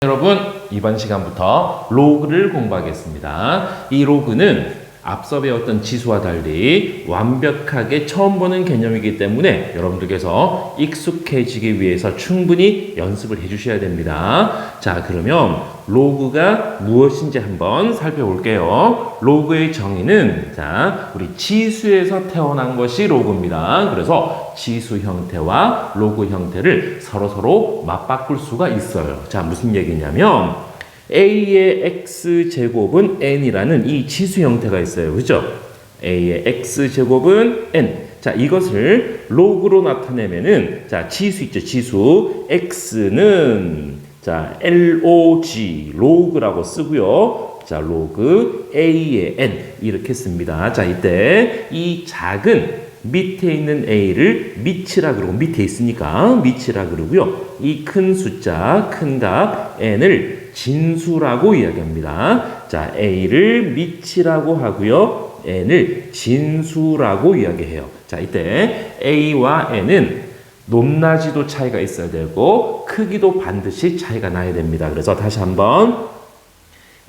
여러분, 이번 시간부터 로그를 공부하겠습니다. 이 로그는 앞서 배웠던 지수와 달리 완벽하게 처음 보는 개념이기 때문에 여러분들께서 익숙해지기 위해서 충분히 연습을 해주셔야 됩니다. 자, 그러면 로그가 무엇인지 한번 살펴볼게요. 로그의 정의는 자, 우리 지수에서 태어난 것이 로그입니다. 그래서 지수 형태와 로그 형태를 서로 맞바꿀 수가 있어요. 자, 무슨 얘기냐면 a의 x제곱은 n이라는 이 지수 형태가 있어요. 그죠? a의 x제곱은 n. 자, 이것을 로그로 나타내면은 자, 지수 있죠. 지수 x는 자, log 로그라고 쓰고요. 자, 로그 a의 n 이렇게 씁니다. 자, 이때 이 작은 밑에 있는 a를 밑이라 그러고 밑에 있으니까 밑이라 그러고요. 이 큰 숫자 큰 값 n을 진수라고 이야기합니다. 자, a를 밑이라고 하고요. n을 진수라고 이야기해요. 자, 이때 a와 n은 높낮이도 차이가 있어야 되고 크기도 반드시 차이가 나야 됩니다. 그래서 다시 한번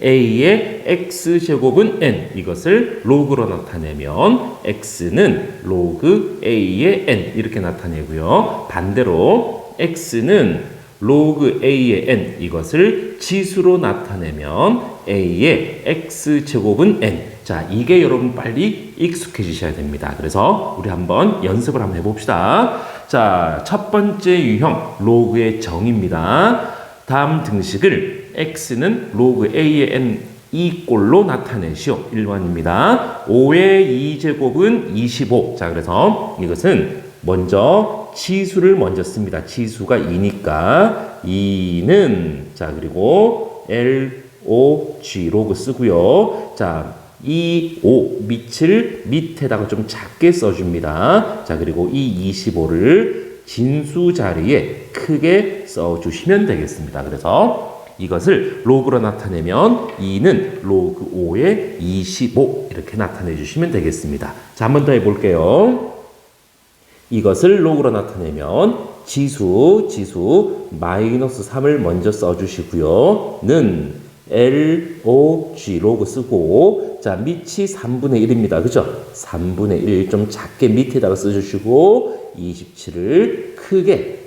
a의 x제곱은 n 이것을 로그로 나타내면 x는 로그 a의 n 이렇게 나타내고요. 반대로 x는 로그 a의 n 이것을 지수로 나타내면 a의 x제곱은 n. 자, 이게 여러분 빨리 익숙해지셔야 됩니다. 그래서 우리 한번 연습을 한번 해봅시다. 자, 첫 번째 유형 로그의 정의입니다. 다음 등식을 x는 로그 a의 n 이 꼴로 나타내시오. 1번입니다. 5의 2제곱은 25. 자, 그래서 이것은 먼저 지수를 먼저 씁니다. 지수가 2니까 2는 자, 그리고 log 로그 쓰고요. 자, 이 5 밑을 밑에다가 좀 작게 써줍니다. 자, 그리고 이 25를 진수 자리에 크게 써주시면 되겠습니다. 그래서 이것을 로그로 나타내면 2는 로그 5의 25 이렇게 나타내 주시면 되겠습니다. 자, 한 번 더 해볼게요. 이것을 로그로 나타내면 지수 마이너스 3을 먼저 써주시고요. 는 log 로그 쓰고 자, 밑이 3분의 1입니다. 그죠? 3분의 1 좀 작게 밑에다가 써주시고 27을 크게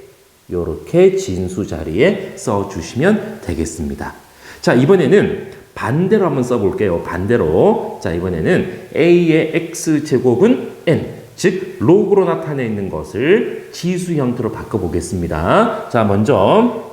요렇게 진수 자리에 써주시면 되겠습니다. 자, 이번에는 반대로 한번 써볼게요. 반대로. 자, 이번에는 a의 x제곱은 n. 즉, 로그로 나타내 있는 것을 지수 형태로 바꿔보겠습니다. 자, 먼저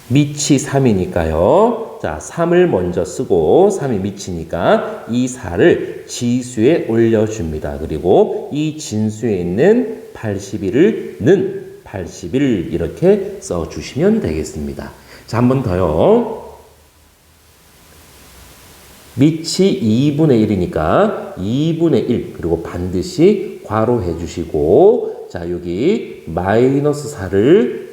밑이 3이니까요. 자, 3을 먼저 쓰고 3이 밑이니까 이 4를 지수에 올려줍니다. 그리고 이 진수에 있는 81을 는 81 이렇게 써주시면 되겠습니다. 자, 한 번 더요. 밑이 2분의 1이니까 2분의 1 그리고 반드시 괄호해 주시고 자, 여기 마이너스 4를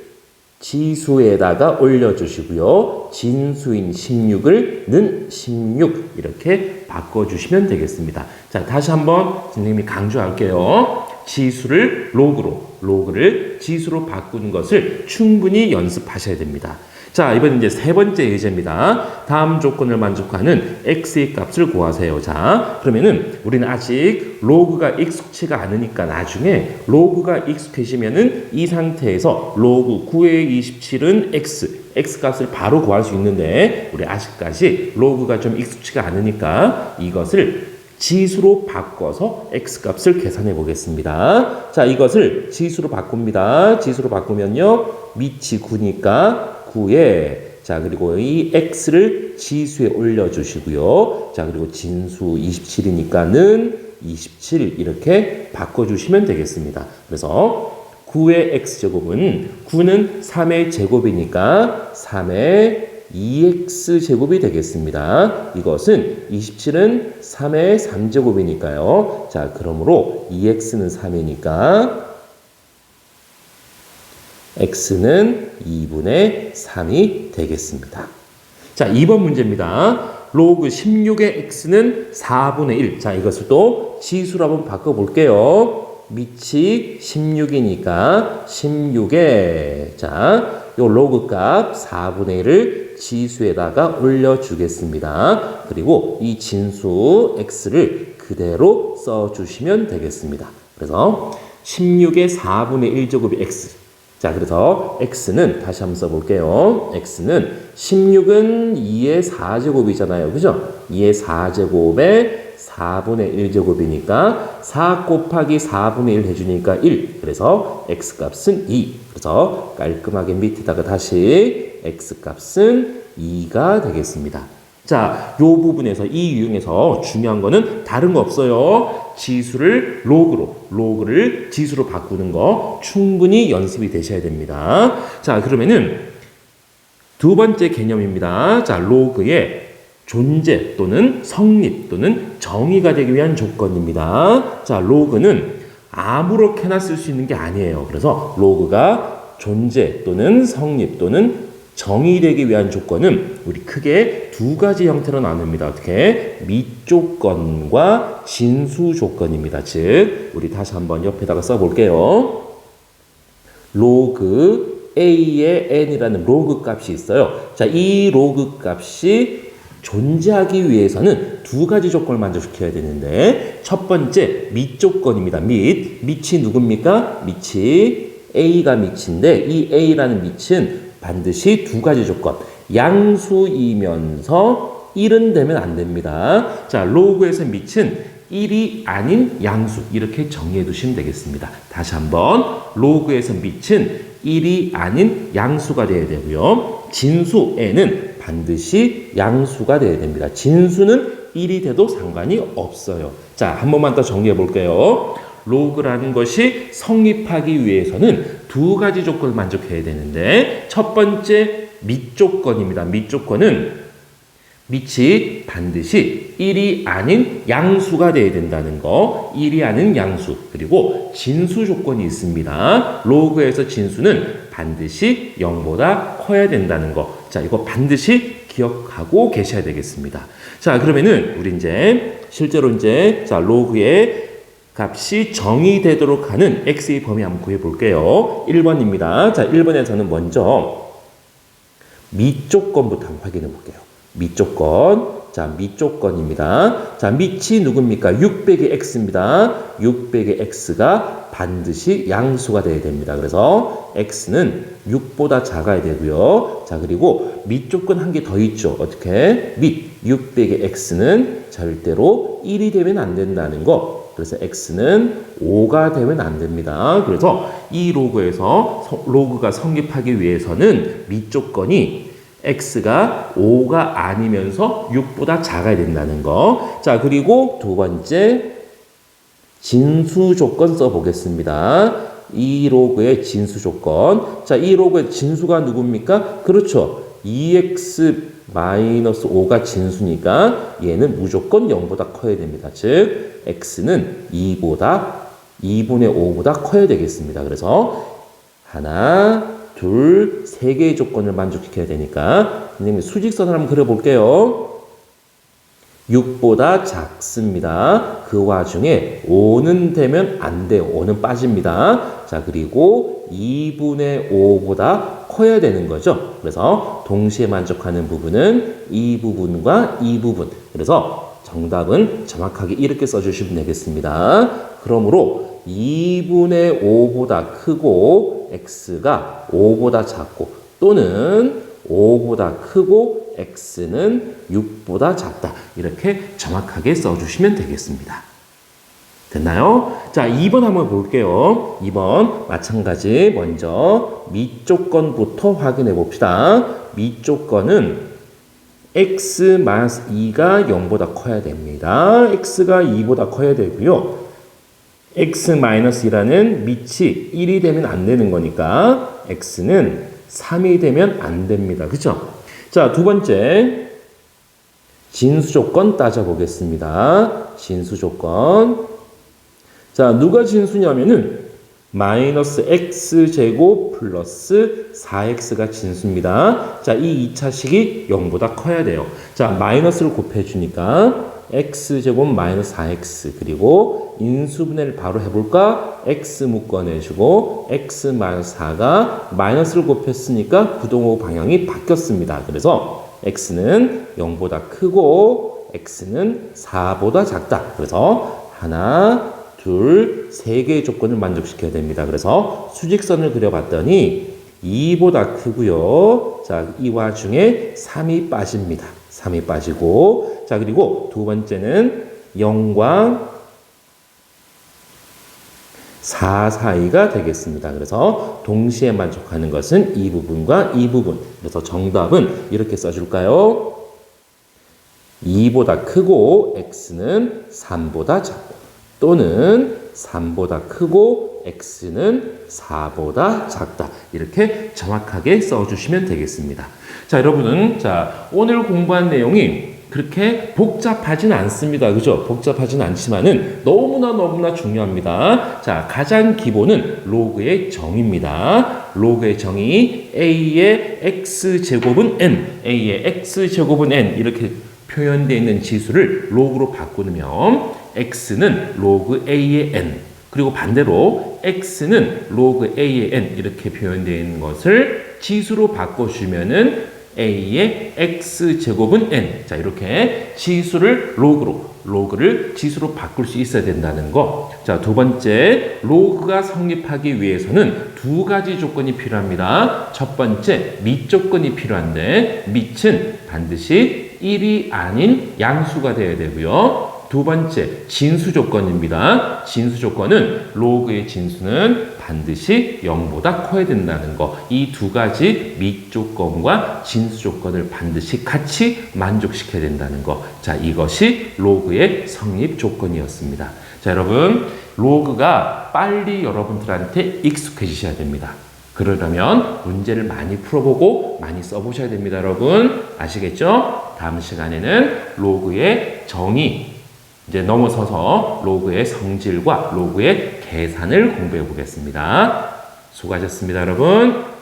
지수에다가 올려주시고요. 진수인 16을 는 16 이렇게 바꿔주시면 되겠습니다. 자, 다시 한번 선생님이 강조할게요. 지수를 로그를 지수로 바꾸는 것을 충분히 연습하셔야 됩니다. 자, 이번엔 이제 세 번째 예제입니다. 다음 조건을 만족하는 x의 값을 구하세요. 자, 그러면은 우리는 아직 로그가 익숙치가 않으니까 나중에 로그가 익숙해지면은 이 상태에서 로그 9의 27은 x 값을 바로 구할 수 있는데 우리 아직까지 로그가 좀 익숙치가 않으니까 이것을 지수로 바꿔서 x 값을 계산해 보겠습니다. 자, 이것을 지수로 바꿉니다. 지수로 바꾸면요. 밑이 9니까 9에 자, 그리고 이 x를 지수에 올려주시고요. 자, 그리고 진수 27이니까는 27 이렇게 바꿔주시면 되겠습니다. 그래서 9의 x제곱은 9는 3의 제곱이니까 3의 2x제곱이 되겠습니다. 이것은 27은 3의 3제곱이니까요. 자, 그러므로 2x는 3이니까 x는 2분의 3이 되겠습니다. 자, 2번 문제입니다. 로그 16의 x는 4분의 1. 자, 이것을 또 지수로 한번 바꿔볼게요. 밑이 16이니까 16에 자, 요 로그 값 4분의 1을 지수에다가 올려주겠습니다. 그리고 이 진수 x를 그대로 써주시면 되겠습니다. 그래서 16의 4분의 1제곱이 x. 자, 그래서 x는 다시 한번 써볼게요. x는 16은 2의 4제곱이잖아요. 그죠? 2의 4제곱에 4분의 1제곱이니까 4 곱하기 4분의 1 해주니까 1. 그래서 x값은 2. 그래서 깔끔하게 밑에다가 다시 x값은 2가 되겠습니다. 자, 요 부분에서 이 유형에서 중요한 거는 다른 거 없어요. 지수를 로그를 지수로 바꾸는 거 충분히 연습이 되셔야 됩니다. 자, 그러면은 두 번째 개념입니다. 자, 로그의 존재 또는 성립 또는 정의가 되기 위한 조건입니다. 자, 로그는 아무렇게나 쓸 수 있는 게 아니에요. 그래서 로그가 존재 또는 성립 또는 정의되기 위한 조건은 우리 크게 두 가지 형태로 나눕니다. 어떻게? 밑조건과 진수조건입니다. 즉, 우리 다시 한번 옆에다가 써볼게요. 로그 A의 n이라는 로그 값이 있어요. 자, 이 로그 값이 존재하기 위해서는 두 가지 조건을 만족시켜야 되는데 첫 번째 밑조건입니다. 밑이 누굽니까? 밑이 A가 밑인데 이 A라는 밑은 반드시 두 가지 조건. 양수이면서 1은 되면 안 됩니다. 자, 로그에서 밑은 1이 아닌 양수. 이렇게 정리해 두시면 되겠습니다. 다시 한번. 로그에서 밑은 1이 아닌 양수가 되어야 되고요. 진수에는 반드시 양수가 되어야 됩니다. 진수는 1이 돼도 상관이 없어요. 자, 한 번만 더 정리해 볼게요. 로그라는 것이 성립하기 위해서는 두 가지 조건을 만족해야 되는데 첫 번째 밑조건입니다. 밑조건은 밑이 반드시 1이 아닌 양수가 되어야 된다는 거. 1이 아닌 양수. 그리고 진수 조건이 있습니다. 로그에서 진수는 반드시 0보다 커야 된다는 거. 자, 이거 반드시 기억하고 계셔야 되겠습니다. 자, 그러면은 우리 실제로 자, 로그의 값이 정의되도록 하는 x의 범위 한번 구해 볼게요. 1번입니다. 자, 1번에서는 먼저 밑조건부터 한번 확인해 볼게요. 밑조건. 자, 밑조건입니다. 자, 밑이 누굽니까? 600의 x입니다. 600의 x가 반드시 양수가 되어야 됩니다. 그래서 x는 6보다 작아야 되고요. 자, 그리고 밑조건 한 개 더 있죠. 어떻게? 600의 x는 절대로 1이 되면 안 된다는 거. 그래서 x는 5가 되면 안 됩니다. 그래서 이 로그에서 로그가 성립하기 위해서는 밑조건이 x가 5가 아니면서 6보다 작아야 된다는 거. 자, 그리고 두 번째 진수 조건 써보겠습니다. 이 로그의 진수 조건. 자, 이 로그의 진수가 누굽니까? 그렇죠. 2x-5가 진수니까 얘는 무조건 0보다 커야 됩니다. 즉, x는 2분의 5보다 커야 되겠습니다. 그래서 하나, 둘, 세 개의 조건을 만족시켜야 되니까 선생님 수직선을 한번 그려볼게요. 6보다 작습니다. 그 와중에 5는 되면 안 돼요. 5는 빠집니다. 자, 그리고 2분의 5보다 커야 되는 거죠. 그래서 동시에 만족하는 부분은 이 부분과 이 부분. 그래서 정답은 정확하게 이렇게 써주시면 되겠습니다. 그러므로 2분의 5보다 크고 x가 5보다 작고 또는 5보다 크고 x는 6보다 작다. 이렇게 정확하게 써주시면 되겠습니다. 됐나요? 자, 2번 한번 볼게요. 2번 마찬가지 먼저 밑조건부터 확인해 봅시다. 밑조건은 x-2가 0보다 커야 됩니다. x가 2보다 커야 되고요. x-2라는 밑이 1이 되면 안 되는 거니까 x는 3이 되면 안 됩니다. 그렇죠? 자, 두 번째 진수 조건 따져보겠습니다. 진수 조건. 자, 누가 진수냐면은 마이너스 x제곱 플러스 4x가 진수입니다. 자, 이 2차식이 0보다 커야 돼요. 자, 마이너스를 곱해주니까 x제곱 마이너스 4x 그리고 인수분해를 바로 해볼까? x 묶어내주고 x 마이너스 4가 마이너스를 곱했으니까 부동호 방향이 바뀌었습니다. 그래서 x는 0보다 크고 x는 4보다 작다. 그래서 하나, 둘, 세 개의 조건을 만족시켜야 됩니다. 그래서 수직선을 그려봤더니 2보다 크고요. 자, 이 와중에 3이 빠집니다. 3이 빠지고 자 그리고 두 번째는 0과 4 사이가 되겠습니다. 그래서 동시에 만족하는 것은 이 부분과 이 부분. 그래서 정답은 이렇게 써줄까요? 2보다 크고 x는 3보다 작고 또는 3보다 크고 x는 4보다 작다. 이렇게 정확하게 써주시면 되겠습니다. 자, 여러분은 자 오늘 공부한 내용이 그렇게 복잡하진 않습니다. 그죠? 복잡하진 않지만은 너무나 중요합니다. 자, 가장 기본은 로그의 정의입니다. 로그의 정의 a의 x제곱은 n, a의 x제곱은 n 이렇게 표현되어 있는 지수를 로그로 바꾸면 x는 로그 a의 n 그리고 반대로 x는 로그 a의 n 이렇게 표현되어 있는 것을 지수로 바꿔주면은 a의 x제곱은 n. 자, 이렇게 지수를 로그를 지수로 바꿀 수 있어야 된다는 거. 자, 두 번째, 로그가 성립하기 위해서는 두 가지 조건이 필요합니다. 첫 번째, 밑 조건이 필요한데, 밑은 반드시 1이 아닌 양수가 되어야 되고요. 두 번째, 진수 조건입니다. 진수 조건은 로그의 진수는 반드시 0보다 커야 된다는 거. 이 두 가지 밑 조건과 진수 조건을 반드시 같이 만족시켜야 된다는 거. 자, 이것이 로그의 성립 조건이었습니다. 자, 여러분, 로그가 빨리 여러분들한테 익숙해지셔야 됩니다. 그러려면 문제를 많이 풀어보고 많이 써보셔야 됩니다, 여러분. 아시겠죠? 다음 시간에는 로그의 정의, 이제 넘어서서 로그의 성질과 로그의 계산을 공부해 보겠습니다. 수고하셨습니다, 여러분.